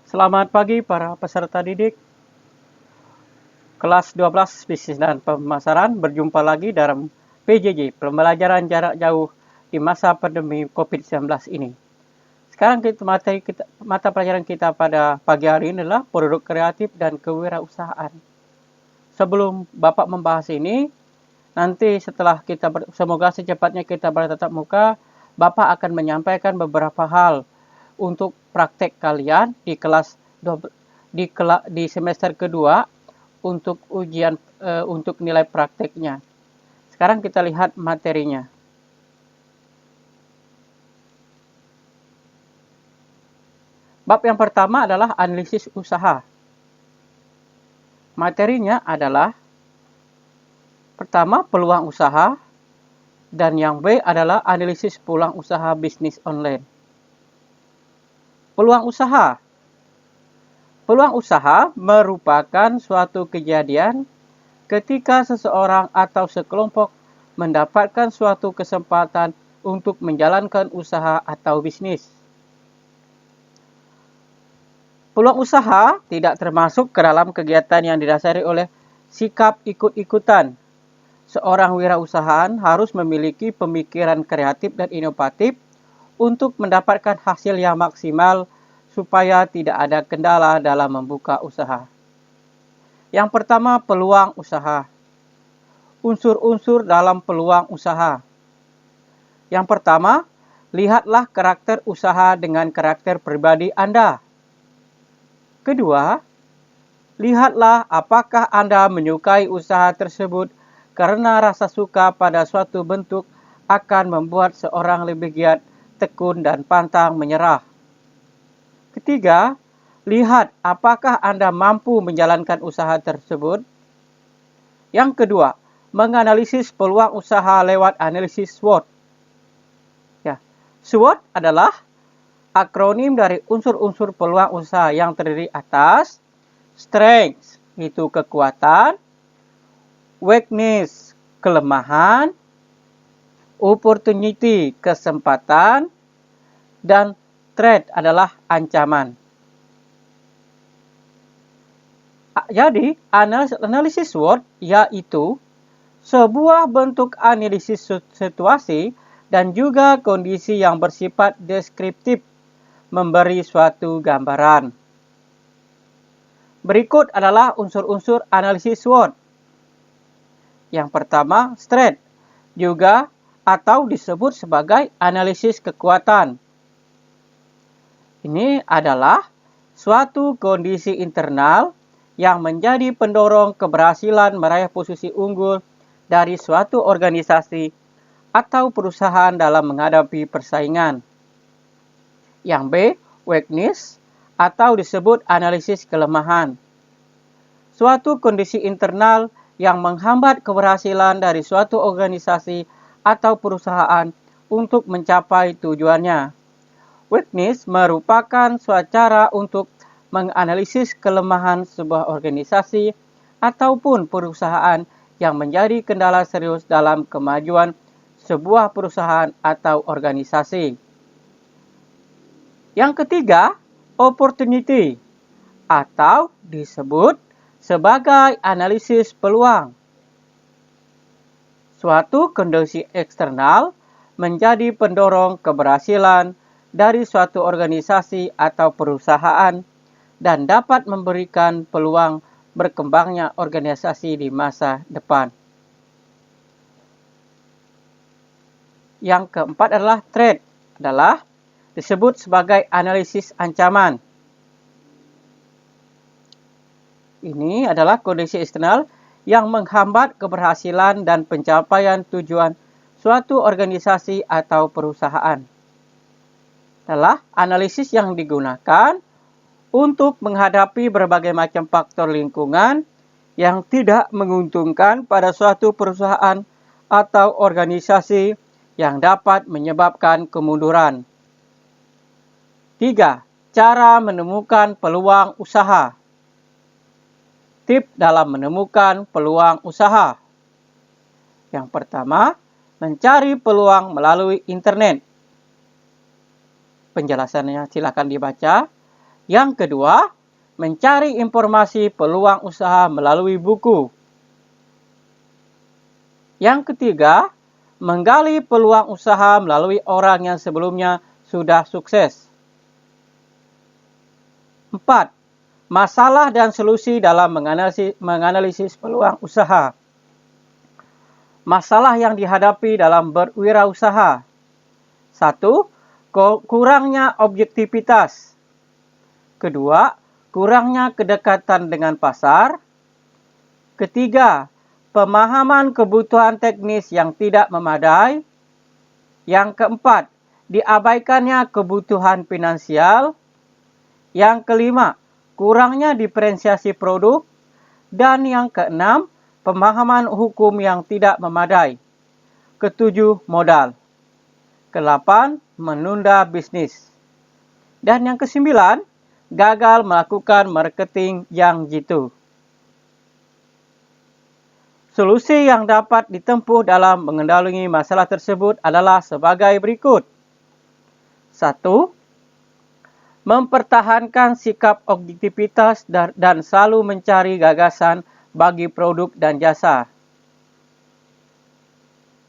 Selamat pagi para peserta didik kelas 12 Bisnis dan Pemasaran. Berjumpa lagi dalam PJJ, pembelajaran jarak jauh di masa pandemi COVID-19 ini. Sekarang mata pelajaran kita pada pagi hari ini adalah produk kreatif dan kewirausahaan. Sebelum Bapak membahas ini, nanti setelah semoga secepatnya kita bertatap muka, Bapak akan menyampaikan beberapa hal untuk praktek kalian di di semester kedua untuk untuk nilai prakteknya. Sekarang kita lihat materinya. Bab yang pertama adalah analisis usaha. Materinya adalah pertama peluang usaha, dan yang B adalah analisis peluang usaha bisnis online. Peluang usaha. Peluang usaha merupakan suatu kejadian ketika seseorang atau sekelompok mendapatkan suatu kesempatan untuk menjalankan usaha atau bisnis. Peluang usaha tidak termasuk ke dalam kegiatan yang didasari oleh sikap ikut-ikutan. Seorang wirausahaan harus memiliki pemikiran kreatif dan inovatif untuk mendapatkan hasil yang maksimal supaya tidak ada kendala dalam membuka usaha. Yang pertama, peluang usaha. Unsur-unsur dalam peluang usaha. Yang pertama, lihatlah karakter usaha dengan karakter pribadi Anda. Kedua, lihatlah apakah Anda menyukai usaha tersebut karena rasa suka pada suatu bentuk akan membuat seorang lebih giat, tekun, dan pantang menyerah. Ketiga, lihat apakah Anda mampu menjalankan usaha tersebut. Yang kedua, menganalisis peluang usaha lewat analisis SWOT. SWOT adalah akronim dari unsur-unsur peluang usaha yang terdiri atas strength, itu kekuatan, weakness, kelemahan, opportunity, kesempatan, dan threat adalah ancaman. Jadi, analisis SWOT yaitu sebuah bentuk analisis situasi dan juga kondisi yang bersifat deskriptif, memberi suatu gambaran. Berikut adalah unsur-unsur analisis SWOT. Yang pertama, strength, juga atau disebut sebagai analisis kekuatan. Ini adalah suatu kondisi internal yang menjadi pendorong keberhasilan meraih posisi unggul dari suatu organisasi atau perusahaan dalam menghadapi persaingan. Yang B, weakness, atau disebut analisis kelemahan. Suatu kondisi internal yang menghambat keberhasilan dari suatu organisasi atau perusahaan untuk mencapai tujuannya. Weakness merupakan suatu cara untuk menganalisis kelemahan sebuah organisasi ataupun perusahaan yang menjadi kendala serius dalam kemajuan sebuah perusahaan atau organisasi. Yang ketiga, opportunity, atau disebut sebagai analisis peluang. Suatu kondisi eksternal menjadi pendorong keberhasilan dari suatu organisasi atau perusahaan dan dapat memberikan peluang berkembangnya organisasi di masa depan. Yang keempat adalah threat, adalah disebut sebagai analisis ancaman. Ini adalah kondisi eksternal yang menghambat keberhasilan dan pencapaian tujuan suatu organisasi atau perusahaan. Adalah analisis yang digunakan untuk menghadapi berbagai macam faktor lingkungan yang tidak menguntungkan pada suatu perusahaan atau organisasi yang dapat menyebabkan kemunduran. 3. Cara menemukan peluang usaha. Tips dalam menemukan peluang usaha. Yang pertama, mencari peluang melalui internet. Penjelasannya silakan dibaca. Yang kedua, mencari informasi peluang usaha melalui buku. Yang ketiga, menggali peluang usaha melalui orang yang sebelumnya sudah sukses. 4. Masalah dan solusi dalam menganalisis peluang usaha. Masalah yang dihadapi dalam berwirausaha. 1. Kurangnya objektivitas. Kedua, kurangnya kedekatan dengan pasar. Ketiga, pemahaman kebutuhan teknis yang tidak memadai. Yang keempat, diabaikannya kebutuhan finansial. Yang kelima, kurangnya diferensiasi produk. Dan yang keenam, pemahaman hukum yang tidak memadai. Ketujuh, modal. Kedelapan, menunda bisnis. Dan yang kesembilan, gagal melakukan marketing yang jitu. Solusi yang dapat ditempuh dalam mengendalikan masalah tersebut adalah sebagai berikut. 1. Mempertahankan sikap objektivitas dan selalu mencari gagasan bagi produk dan jasa.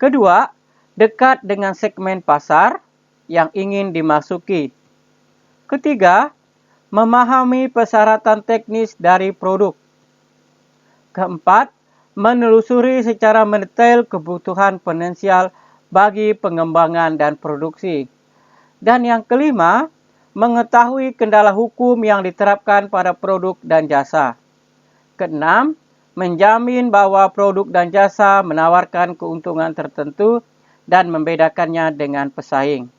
Kedua, dekat dengan segmen pasar yang ingin dimasuki. Ketiga, memahami persyaratan teknis dari produk. Keempat, menelusuri secara mendetail kebutuhan potensial bagi pengembangan dan produksi. Dan yang kelima, mengetahui kendala hukum yang diterapkan pada produk dan jasa. Keenam, menjamin bahwa produk dan jasa menawarkan keuntungan tertentu dan membedakannya dengan pesaing.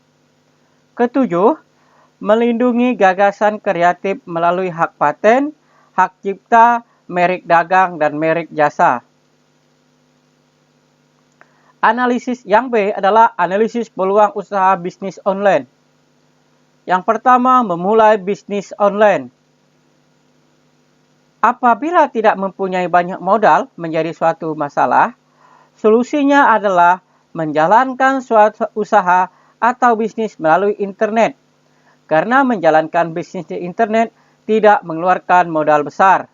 Ketujuh, melindungi gagasan kreatif melalui hak paten, hak cipta, merek dagang, dan merek jasa. Analisis yang B adalah analisis peluang usaha bisnis online. Yang pertama, memulai bisnis online. Apabila tidak mempunyai banyak modal menjadi suatu masalah, solusinya adalah menjalankan suatu usaha atau bisnis melalui internet. Karena menjalankan bisnis di internet tidak mengeluarkan modal besar.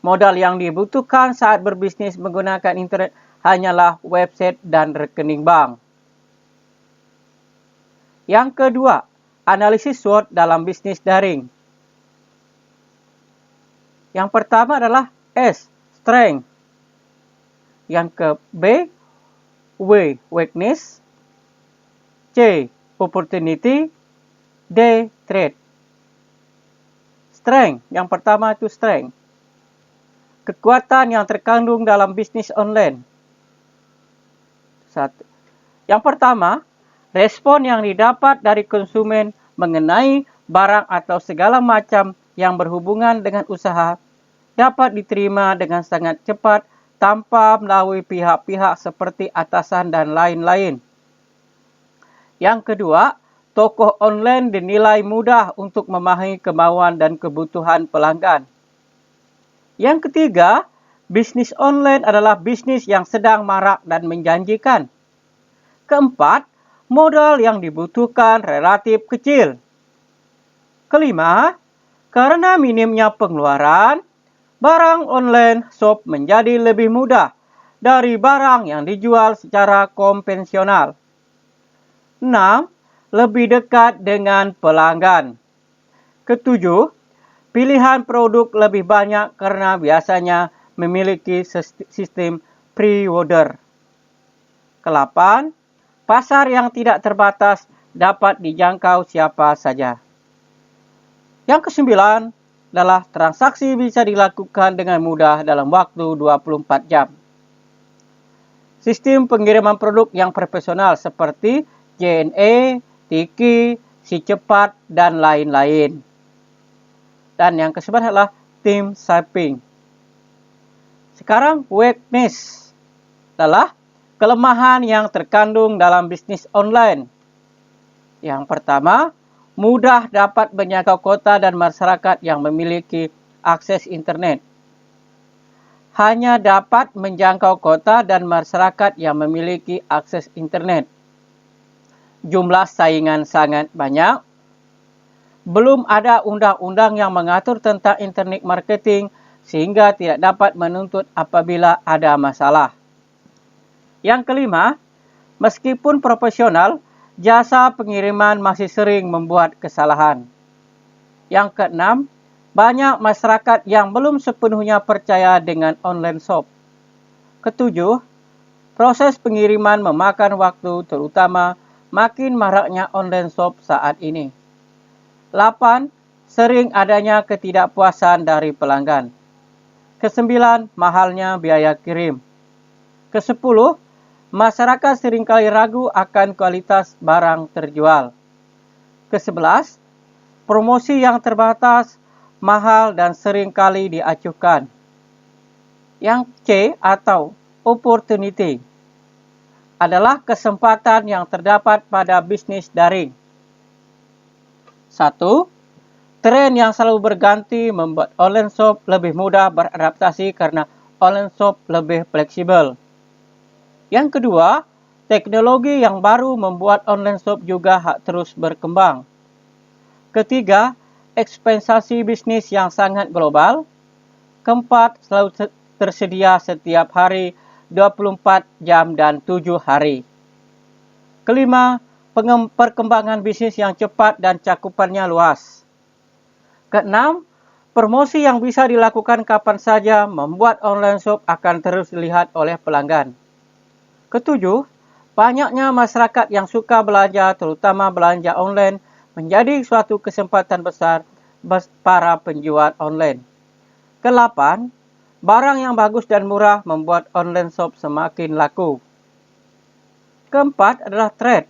Modal yang dibutuhkan saat berbisnis menggunakan internet hanyalah website dan rekening bank. Yang kedua, analisis SWOT dalam bisnis daring. Yang pertama adalah S, strength. Yang ke B, W, weakness. C, opportunity. D, threat. Strength, yang pertama itu strength. Kekuatan yang terkandung dalam bisnis online. Satu. Yang pertama, respon yang didapat dari konsumen mengenai barang atau segala macam yang berhubungan dengan usaha dapat diterima dengan sangat cepat tanpa melalui pihak-pihak seperti atasan dan lain-lain. Yang kedua, toko online dinilai mudah untuk memahami kemauan dan kebutuhan pelanggan. Yang ketiga, bisnis online adalah bisnis yang sedang marak dan menjanjikan. Keempat, modal yang dibutuhkan relatif kecil. Kelima, karena minimnya pengeluaran, barang online shop menjadi lebih mudah dari barang yang dijual secara konvensional. 6. Lebih dekat dengan pelanggan. Ketujuh, pilihan produk lebih banyak karena biasanya memiliki sistem pre-order. Ke-8, pasar yang tidak terbatas dapat dijangkau siapa saja. Yang ke-9 adalah transaksi bisa dilakukan dengan mudah dalam waktu 24 jam. Sistem pengiriman produk yang profesional seperti JNE, Tiki, Si Cepat, dan lain-lain. Dan yang ke-9 adalah team shipping. Sekarang, weakness adalah kelemahan yang terkandung dalam bisnis online. Yang pertama, mudah dapat menjangkau kota dan masyarakat yang memiliki akses internet. Hanya dapat menjangkau kota dan masyarakat yang memiliki akses internet. Jumlah saingan sangat banyak. Belum ada undang-undang yang mengatur tentang internet marketing sehingga tidak dapat menuntut apabila ada masalah. Yang kelima, meskipun profesional, jasa pengiriman masih sering membuat kesalahan. Yang keenam, banyak masyarakat yang belum sepenuhnya percaya dengan online shop. Ketujuh, proses pengiriman memakan waktu, terutama makin maraknya online shop saat ini. 8. Sering adanya ketidakpuasan dari pelanggan. Ke-9, mahalnya biaya kirim. Ke-10, masyarakat seringkali ragu akan kualitas barang terjual. Ke-11, promosi yang terbatas, mahal dan seringkali diacuhkan. Yang C atau opportunity adalah kesempatan yang terdapat pada bisnis daring. 1. Tren yang selalu berganti membuat online shop lebih mudah beradaptasi karena online shop lebih fleksibel. Yang kedua, teknologi yang baru membuat online shop juga terus berkembang. Ketiga, ekspansi bisnis yang sangat global. Keempat, selalu tersedia setiap hari 24 jam dan 7 hari. Kelima, perkembangan bisnis yang cepat dan cakupannya luas. Keenam, promosi yang bisa dilakukan kapan saja membuat online shop akan terus dilihat oleh pelanggan. Ketujuh, banyaknya masyarakat yang suka belanja, terutama belanja online, menjadi suatu kesempatan besar para penjual online. Ke-8, barang yang bagus dan murah membuat online shop semakin laku. Keempat adalah threat.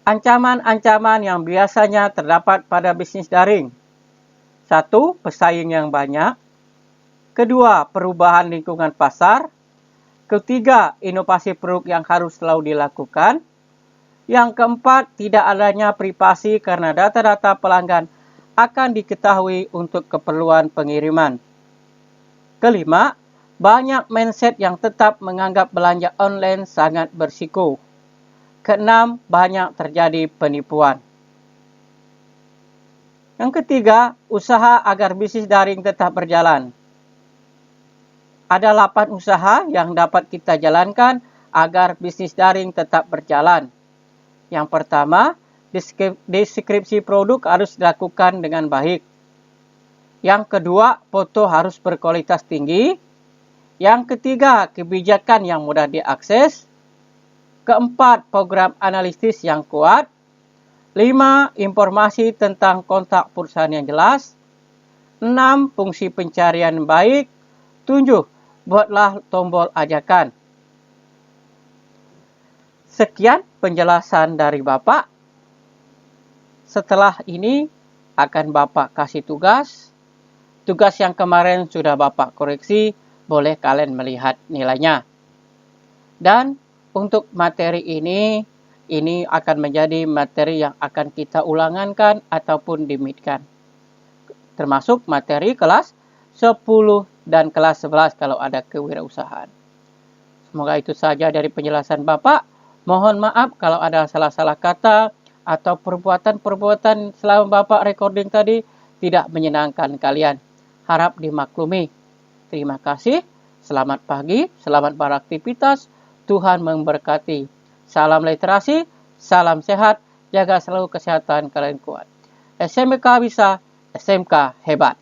Ancaman-ancaman yang biasanya terdapat pada bisnis daring. 1. Pesaing yang banyak. Kedua, perubahan lingkungan pasar. Ketiga, inovasi produk yang harus selalu dilakukan. Yang keempat, tidak adanya privasi karena data-data pelanggan akan diketahui untuk keperluan pengiriman. Kelima, banyak mindset yang tetap menganggap belanja online sangat berisiko. Keenam, banyak terjadi penipuan. Yang ketiga, usaha agar bisnis daring tetap berjalan. Ada 8 usaha yang dapat kita jalankan agar bisnis daring tetap berjalan. Yang pertama, deskripsi produk harus dilakukan dengan baik. Yang kedua, foto harus berkualitas tinggi. Yang ketiga, kebijakan yang mudah diakses. Keempat, program analisis yang kuat. 5. Informasi tentang kontak perusahaan yang jelas. 6. Fungsi pencarian baik. 7. Buatlah tombol ajakan. Sekian penjelasan dari Bapak. Setelah ini akan Bapak kasih tugas. Tugas yang kemarin sudah Bapak koreksi, boleh kalian melihat nilainya. Dan untuk materi ini akan menjadi materi yang akan kita ulangankan ataupun dimitkan. Termasuk materi kelas 10 dan kelas 11 kalau ada kewirausahaan. Semoga itu saja dari penjelasan Bapak. Mohon maaf kalau ada salah-salah kata atau perbuatan-perbuatan selama Bapak recording tadi tidak menyenangkan kalian. Harap dimaklumi. Terima kasih. Selamat pagi, selamat beraktivitas. Tuhan memberkati. Salam literasi, salam sehat, jaga selalu kesehatan kalian kuat. SMK bisa, SMK hebat.